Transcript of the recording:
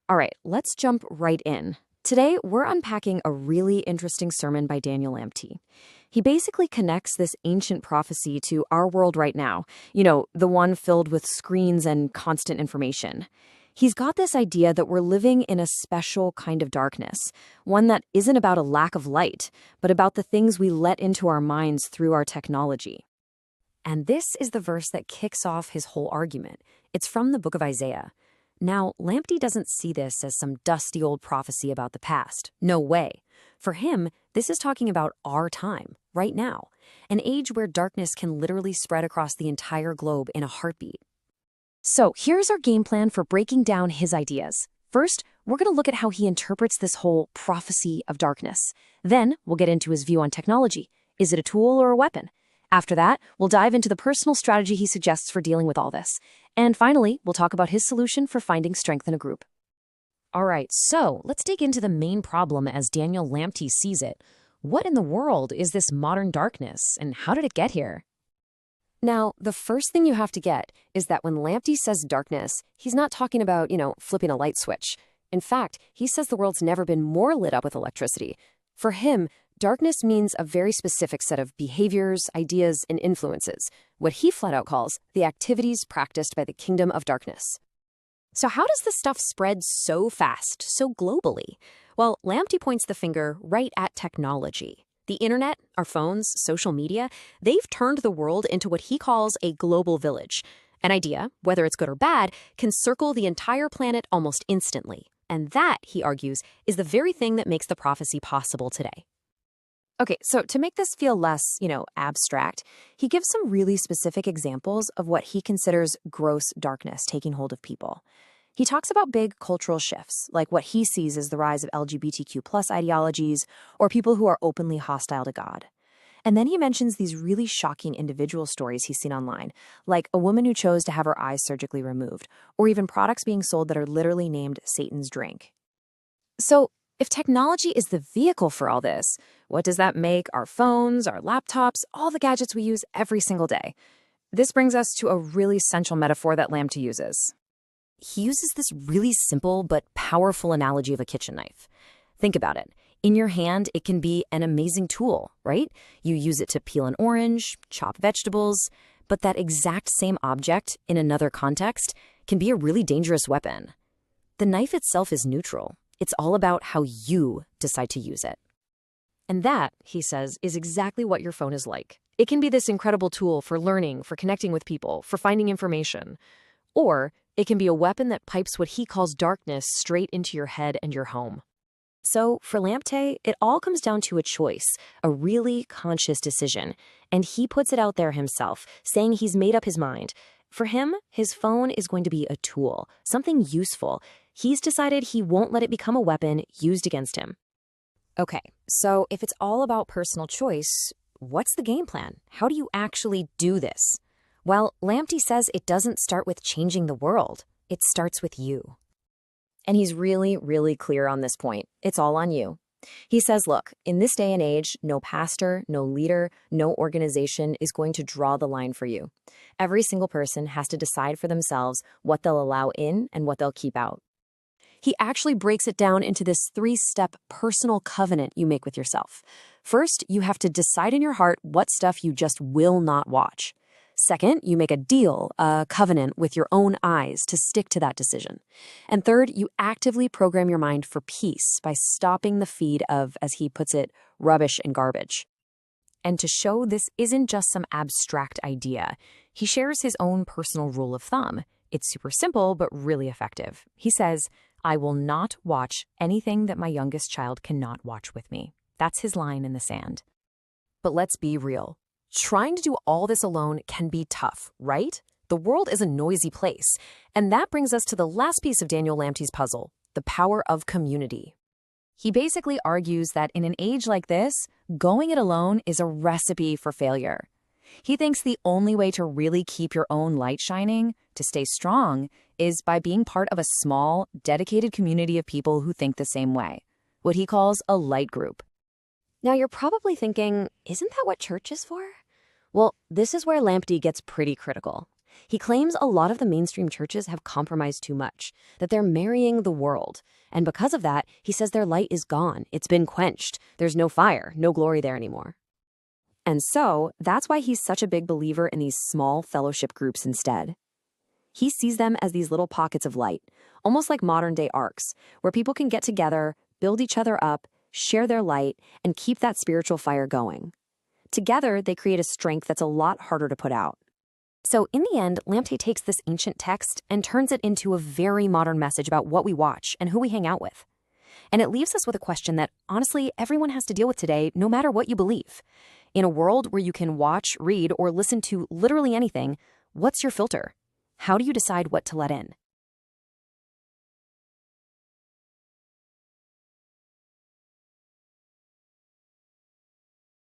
All right, let's jump right in. Today, we're unpacking a really interesting sermon by Daniel Lamptey. He basically connects this ancient prophecy to our world right now, the one filled with screens and constant information. He's got this idea that we're living in a special kind of darkness, one that isn't about a lack of light, but about the things we let into our minds through our technology. And this is the verse that kicks off his whole argument. It's from the book of Isaiah. Now, Lamptey doesn't see this as some dusty old prophecy about the past. No way. For him, this is talking about our time, right now, an age where darkness can literally spread across the entire globe in a heartbeat. So here's our game plan for breaking down his ideas. First, we're going to look at how he interprets this whole prophecy of darkness. Then, we'll get into his view on technology. Is it a tool or a weapon? After that, we'll dive into the personal strategy he suggests for dealing with all this. And finally, we'll talk about his solution for finding strength in a group. All right, so let's dig into the main problem as Daniel Lamptey sees it. What in the world is this modern darkness, and how did it get here? Now, the first thing you have to get is that when Lamptey says darkness, he's not talking about, flipping a light switch. In fact, he says the world's never been more lit up with electricity. For him, darkness means a very specific set of behaviors, ideas, and influences, what he flat out calls the activities practiced by the kingdom of darkness. So how does this stuff spread so fast, so globally? Well, Lamptey points the finger right at technology. The internet, our phones, social media, they've turned the world into what he calls a global village. An idea, whether it's good or bad, can circle the entire planet almost instantly. And that, he argues, is the very thing that makes the prophecy possible today. Okay, so to make this feel less, abstract, he gives some really specific examples of what he considers gross darkness taking hold of people. He talks about big cultural shifts, like what he sees as the rise of LGBTQ+ ideologies or people who are openly hostile to God. And then he mentions these really shocking individual stories he's seen online, like a woman who chose to have her eyes surgically removed, or even products being sold that are literally named Satan's drink. So, if technology is the vehicle for all this, what does that make our phones, our laptops, all the gadgets we use every single day? This brings us to a really central metaphor that Lamptey uses. He uses this really simple but powerful analogy of a kitchen knife. Think about it. In your hand, it can be an amazing tool, right? You use it to peel an orange, chop vegetables, but that exact same object in another context can be a really dangerous weapon. The knife itself is neutral. It's all about how you decide to use it. And that, he says, is exactly what your phone is like. It can be this incredible tool for learning, for connecting with people, for finding information. Or it can be a weapon that pipes what he calls darkness straight into your head and your home. So for Lamptey, it all comes down to a choice, a really conscious decision. And he puts it out there himself, saying he's made up his mind. For him, his phone is going to be a tool, something useful. He's decided he won't let it become a weapon used against him. Okay, so if it's all about personal choice, what's the game plan? How do you actually do this? Well, Lamptey says it doesn't start with changing the world. It starts with you. And he's really, really clear on this point. It's all on you. He says, look, in this day and age, no pastor, no leader, no organization is going to draw the line for you. Every single person has to decide for themselves what they'll allow in and what they'll keep out. He actually breaks it down into this 3-step personal covenant you make with yourself. First, you have to decide in your heart what stuff you just will not watch. Second, you make a deal, a covenant with your own eyes to stick to that decision. And third, you actively program your mind for peace by stopping the feed of, as he puts it, rubbish and garbage. And to show this isn't just some abstract idea, he shares his own personal rule of thumb. It's super simple, but really effective. He says, I will not watch anything that my youngest child cannot watch with me. That's his line in the sand. But let's be real. Trying to do all this alone can be tough, right? The world is a noisy place. And that brings us to the last piece of Daniel Lamptey's puzzle, the power of community. He basically argues that in an age like this, going it alone is a recipe for failure. He thinks the only way to really keep your own light shining, to stay strong, is by being part of a small, dedicated community of people who think the same way, what he calls a light group. Now you're probably thinking, isn't that what church is for? Well, this is where Lamptey gets pretty critical. He claims a lot of the mainstream churches have compromised too much, that they're marrying the world. And because of that, he says their light is gone. It's been quenched. There's no fire, no glory there anymore. And so, that's why he's such a big believer in these small fellowship groups instead. He sees them as these little pockets of light, almost like modern-day arcs, where people can get together, build each other up, share their light, and keep that spiritual fire going. Together, they create a strength that's a lot harder to put out. So in the end, Lamptey takes this ancient text and turns it into a very modern message about what we watch and who we hang out with. And it leaves us with a question that, honestly, everyone has to deal with today, no matter what you believe. In a world where you can watch, read, or listen to literally anything, what's your filter? How do you decide what to let in?